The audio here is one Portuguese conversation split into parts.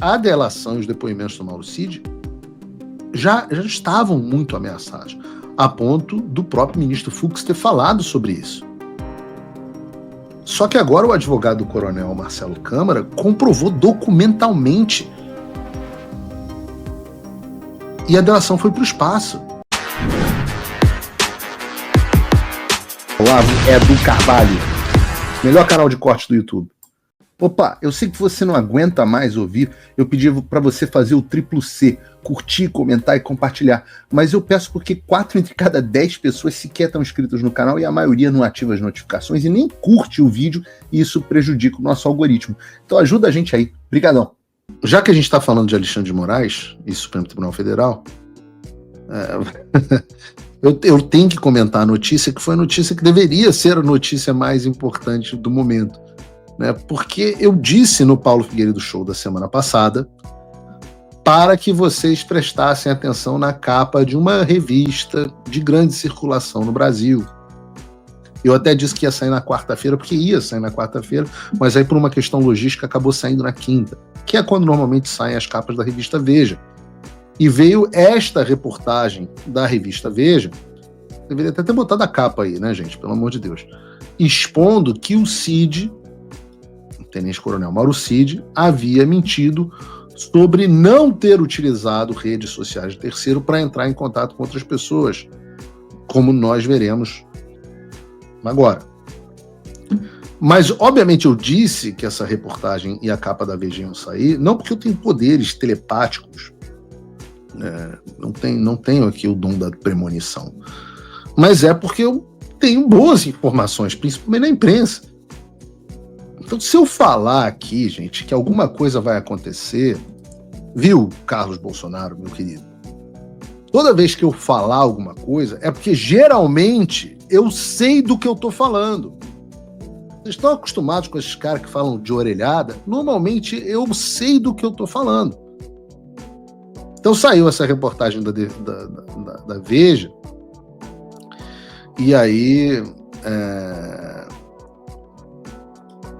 a delação e os depoimentos do Mauro Cid já estavam muito ameaçados, a ponto do próprio ministro Fux ter falado sobre isso. Só que agora o advogado do coronel Marcelo Câmara comprovou documentalmente e a delação foi para o espaço. Olá, Edu Carvalho, melhor canal de corte do YouTube. Opa, eu sei que você não aguenta mais ouvir, eu pedi para você fazer o triplo C, curtir, comentar e compartilhar, mas eu peço porque 4 entre cada 10 pessoas sequer estão inscritas no canal e a maioria não ativa as notificações e nem curte o vídeo e isso prejudica o nosso algoritmo. Então ajuda a gente aí, brigadão. Já que a gente está falando de Alexandre de Moraes e Supremo Tribunal Federal, eu tenho que comentar a notícia que foi a notícia que deveria ser a notícia mais importante do momento. Né, porque eu disse no Paulo Figueiredo Show da semana passada para que vocês prestassem atenção na capa de uma revista de grande circulação no Brasil. Eu até disse que ia sair na quarta-feira, porque ia sair na quarta-feira, mas aí por uma questão logística acabou saindo na quinta, que é quando normalmente saem as capas da revista Veja. E veio esta reportagem da revista Veja, deveria até ter botado a capa aí, né, gente, pelo amor de Deus, expondo que o Cid, tenente-coronel Mauro Cid, havia mentido sobre não ter utilizado redes sociais de terceiro para entrar em contato com outras pessoas, como nós veremos agora. Mas, obviamente, eu disse que essa reportagem e a capa da Veja iam sair, não porque eu tenho poderes telepáticos, não tenho aqui o dom da premonição, mas é porque eu tenho boas informações, principalmente na imprensa. Então, se eu falar aqui, gente, que alguma coisa vai acontecer, viu, Carlos Bolsonaro, meu querido? Toda vez que eu falar alguma coisa, é porque geralmente eu sei do que eu tô falando. Vocês estão acostumados com esses caras que falam de orelhada? Normalmente eu sei do que eu tô falando. Então saiu essa reportagem da Veja, e aí...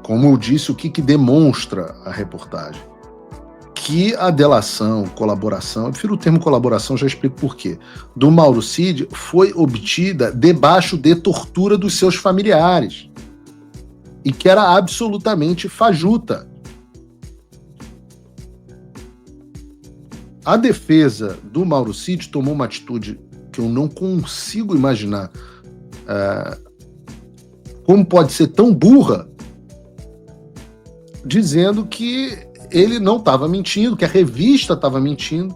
Como eu disse, o que demonstra a reportagem? Que a delação, colaboração, eu prefiro o termo colaboração, já explico por quê, do Mauro Cid foi obtida debaixo de tortura dos seus familiares e que era absolutamente fajuta. A defesa do Mauro Cid tomou uma atitude que eu não consigo imaginar como pode ser tão burra, dizendo que ele não estava mentindo, que a revista estava mentindo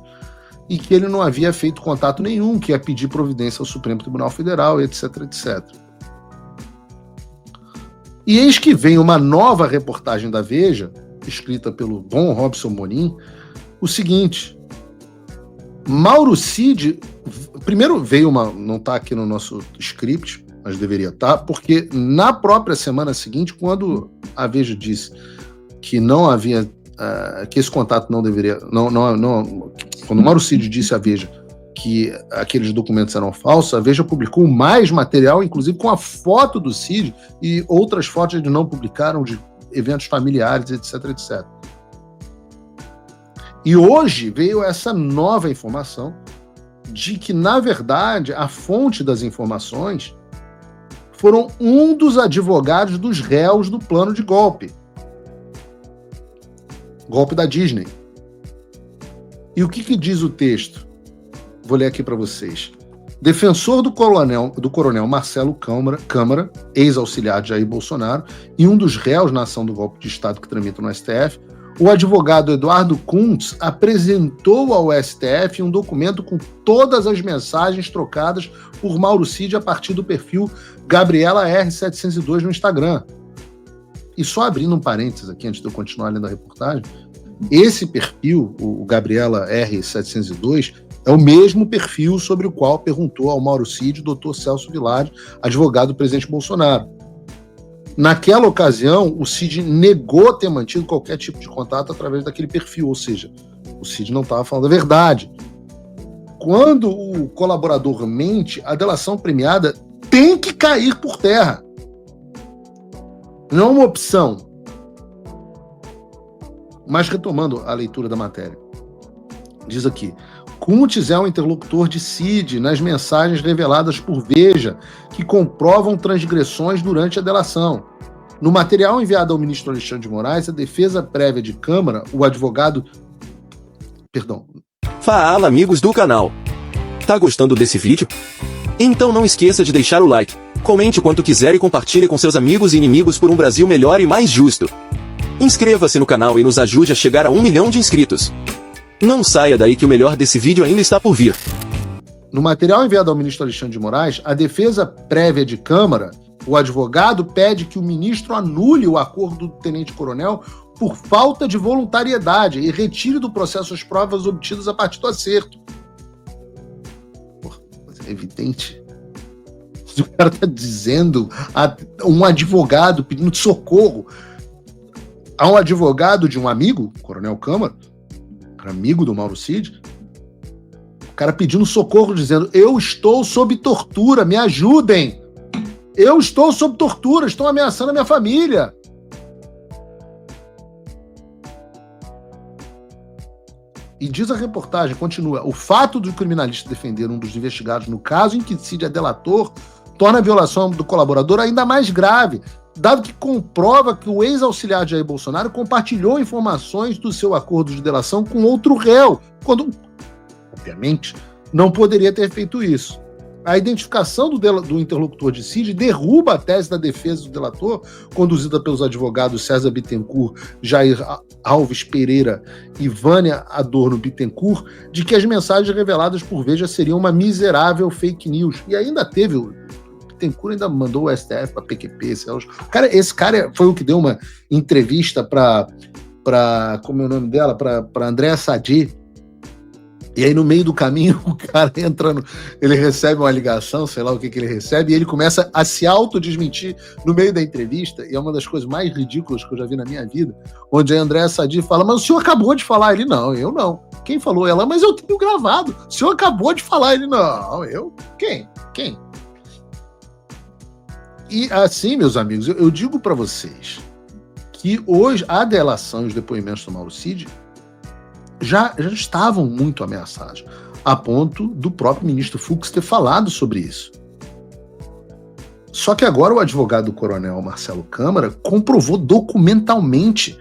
e que ele não havia feito contato nenhum, que ia pedir providência ao Supremo Tribunal Federal, etc, etc. E eis que vem uma nova reportagem da Veja, escrita pelo bom Robson Morim, o seguinte: Mauro Cid, primeiro veio uma, não está aqui no nosso script, mas deveria estar, porque na própria semana seguinte, quando a Veja disse que não havia, que esse contato não deveria, quando o Mauro Cid disse à Veja que aqueles documentos eram falsos, a Veja publicou mais material, inclusive com a foto do Cid e outras fotos eles não publicaram de eventos familiares, etc, etc. E hoje veio essa nova informação de que, na verdade, a fonte das informações foram um dos advogados dos réus do plano de golpe da Disney. E o que diz o texto? Vou ler aqui para vocês. Defensor do coronel Marcelo Câmara, ex-auxiliar de Jair Bolsonaro, e um dos réus na ação do golpe de Estado que tramita no STF, o advogado Eduardo Kuntz apresentou ao STF um documento com todas as mensagens trocadas por Mauro Cid a partir do perfil Gabriela R702 no Instagram. E só abrindo um parênteses aqui, antes de eu continuar lendo a reportagem, esse perfil, o Gabriela R702, é o mesmo perfil sobre o qual perguntou ao Mauro Cid o doutor Celso Villard, advogado do presidente Bolsonaro. Naquela ocasião, o Cid negou ter mantido qualquer tipo de contato através daquele perfil, ou seja, o Cid não estava falando a verdade. Quando o colaborador mente, a delação premiada tem que cair por terra. Não é uma opção. Mas retomando a leitura da matéria, diz aqui: Kuntz é um interlocutor de Cid nas mensagens reveladas por Veja, que comprovam transgressões durante a delação. No material enviado ao ministro Alexandre de Moraes, a defesa prévia de Câmara, o advogado... Fala, amigos do canal. Tá gostando desse vídeo? Então não esqueça de deixar o like, comente quanto quiser e compartilhe com seus amigos e inimigos por um Brasil melhor e mais justo. Inscreva-se no canal e nos ajude a chegar a 1 milhão de inscritos. Não saia daí que o melhor desse vídeo ainda está por vir. No material enviado ao ministro Alexandre de Moraes, a defesa prévia de Câmara, o advogado pede que o ministro anule o acordo do tenente-coronel por falta de voluntariedade e retire do processo as provas obtidas a partir do acerto. Porra, é evidente. O cara está dizendo a um advogado pedindo socorro a um advogado de um amigo, Coronel Câmara, amigo do Mauro Cid, o cara pedindo socorro, dizendo: eu estou sob tortura, me ajudem. Eu estou sob tortura, estão ameaçando a minha família. E diz a reportagem, continua: o fato do criminalista defender um dos investigados no caso em que Cid é delator torna a violação do colaborador ainda mais grave, dado que comprova que o ex-auxiliar de Jair Bolsonaro compartilhou informações do seu acordo de delação com outro réu, quando, obviamente, não poderia ter feito isso. A identificação do interlocutor de Cid derruba a tese da defesa do delator, conduzida pelos advogados César Bittencourt, Jair Alves Pereira e Vânia Adorno Bittencourt, de que as mensagens reveladas por Veja seriam uma miserável fake news. E ainda teve... O Bittencourt ainda mandou o STF para PQP. Esse cara foi o que deu uma entrevista para como é o nome dela? Para Andréa Sadi. E aí, no meio do caminho, o cara ele recebe uma ligação, sei lá o que ele recebe, e ele começa a se autodesmentir no meio da entrevista, e é uma das coisas mais ridículas que eu já vi na minha vida, onde a Andréa Sadi fala: mas o senhor acabou de falar. Ele: não, eu não. Quem falou? Ela: mas eu tenho gravado. O senhor acabou de falar. Ele: não, eu? Quem? E assim, meus amigos, eu digo para vocês que hoje a delação e os depoimentos do Mauro Cid já estavam muito ameaçados, a ponto do próprio ministro Fux ter falado sobre isso. Só que agora o advogado do coronel Marcelo Câmara comprovou documentalmente.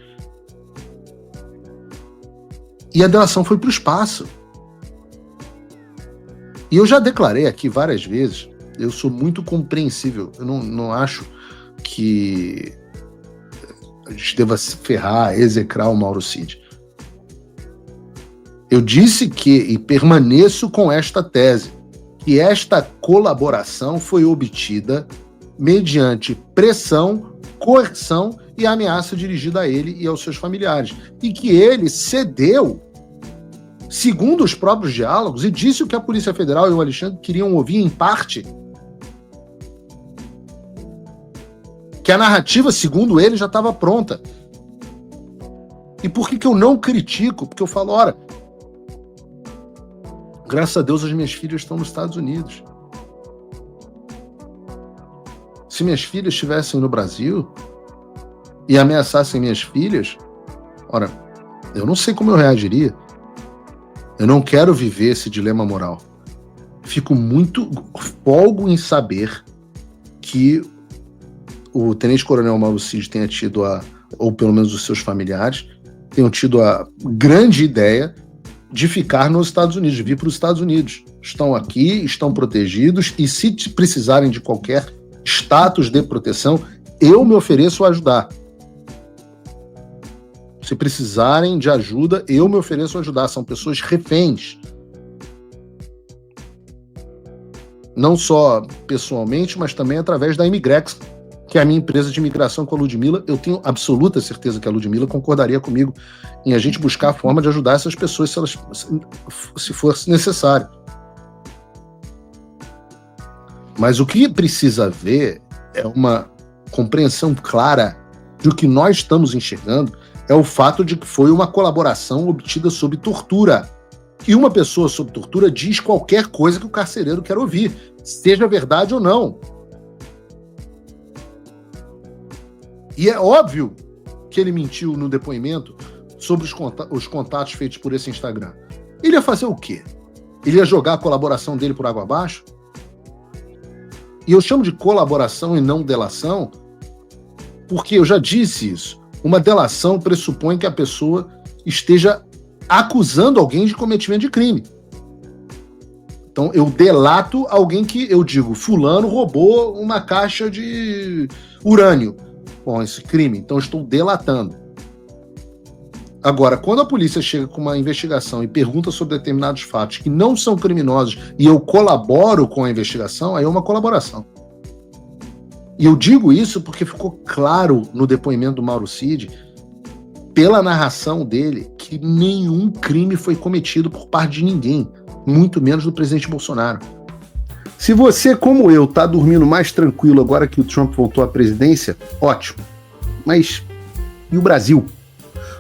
E a delação foi para o espaço. E eu já declarei aqui várias vezes, eu sou muito compreensível, eu não acho que a gente deva se ferrar, execrar o Mauro Cid. Eu disse e permaneço com esta tese, que esta colaboração foi obtida mediante pressão, coerção e ameaça dirigida a ele e aos seus familiares. E que ele cedeu, segundo os próprios diálogos, e disse o que a Polícia Federal e o Alexandre queriam ouvir em parte. Que a narrativa, segundo ele, já estava pronta. E por que eu não critico? Porque eu falo: ora, graças a Deus as minhas filhas estão nos Estados Unidos. Se minhas filhas estivessem no Brasil e ameaçassem minhas filhas, ora, eu não sei como eu reagiria. Eu não quero viver esse dilema moral. Folgo em saber que o tenente-coronel Mauro Cid tenha tido ou pelo menos os seus familiares, tenham tido a grande ideia de ficar nos Estados Unidos, de vir para os Estados Unidos. Estão aqui, estão protegidos, e se precisarem de qualquer status de proteção, eu me ofereço a ajudar. Se precisarem de ajuda, eu me ofereço a ajudar. São pessoas reféns. Não só pessoalmente, mas também através da Imigrex, que é a minha empresa de imigração com a Ludmila. Eu tenho absoluta certeza que a Ludmila concordaria comigo em a gente buscar a forma de ajudar essas pessoas se fosse necessário. Mas o que precisa haver é uma compreensão clara do que nós estamos enxergando, é o fato de que foi uma colaboração obtida sob tortura. E uma pessoa sob tortura diz qualquer coisa que o carcereiro quer ouvir, seja verdade ou não. E é óbvio que ele mentiu no depoimento sobre os contatos feitos por esse Instagram, ele ia fazer o quê? Ele ia jogar a colaboração dele por água abaixo? E eu chamo de colaboração e não delação, porque eu já disse isso. Uma delação pressupõe que a pessoa esteja acusando alguém de cometimento de crime. Então, eu delato alguém que eu digo, fulano roubou uma caixa de urânio. Bom, esse crime, então eu estou delatando. Agora, quando a polícia chega com uma investigação e pergunta sobre determinados fatos que não são criminosos e eu colaboro com a investigação, aí é uma colaboração. E eu digo isso porque ficou claro no depoimento do Mauro Cid, pela narração dele, que nenhum crime foi cometido por parte de ninguém, muito menos do presidente Bolsonaro. Se você, como eu, tá dormindo mais tranquilo agora que o Trump voltou à presidência, ótimo. Mas e o Brasil?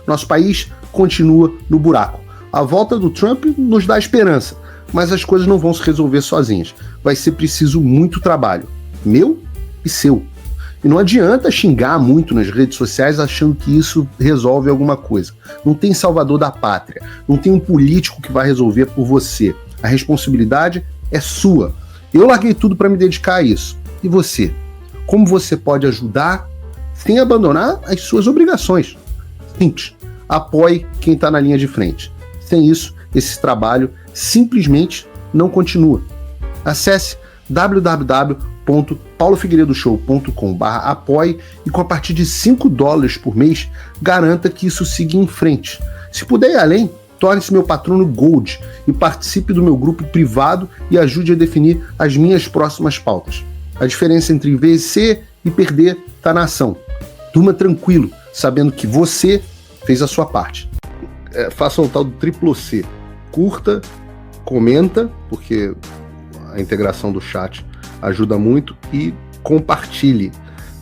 Nosso país continua no buraco. A volta do Trump nos dá esperança, mas as coisas não vão se resolver sozinhas. Vai ser preciso muito trabalho, meu e seu. E não adianta xingar muito nas redes sociais achando que isso resolve alguma coisa. Não tem salvador da pátria, não tem um político que vai resolver por você. A responsabilidade é sua. Eu larguei tudo para me dedicar a isso. E você? Como você pode ajudar sem abandonar as suas obrigações? Simples. Apoie quem está na linha de frente. Sem isso, esse trabalho simplesmente não continua. Acesse www.paulofigueiredoshow.com/apoie e com a partir de $5 por mês, garanta que isso siga em frente. Se puder ir além, torne-se meu patrono Gold e participe do meu grupo privado e ajude a definir as minhas próximas pautas. A diferença entre vencer e perder está na ação. Durma tranquilo, sabendo que você fez a sua parte. Faça o tal do triplo C. Curta, comenta, porque a integração do chat ajuda muito, e compartilhe.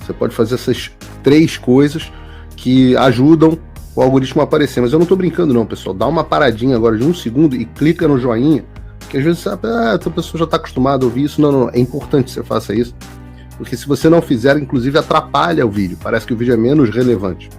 Você pode fazer essas 3 coisas que ajudam o algoritmo a aparecer. Mas eu não estou brincando não, pessoal. Dá uma paradinha agora de 1 segundo e clica no joinha, que às vezes sabe, essa pessoa já está acostumada a ouvir isso. Não, é importante que você faça isso, porque se você não fizer, inclusive atrapalha o vídeo. Parece que o vídeo é menos relevante.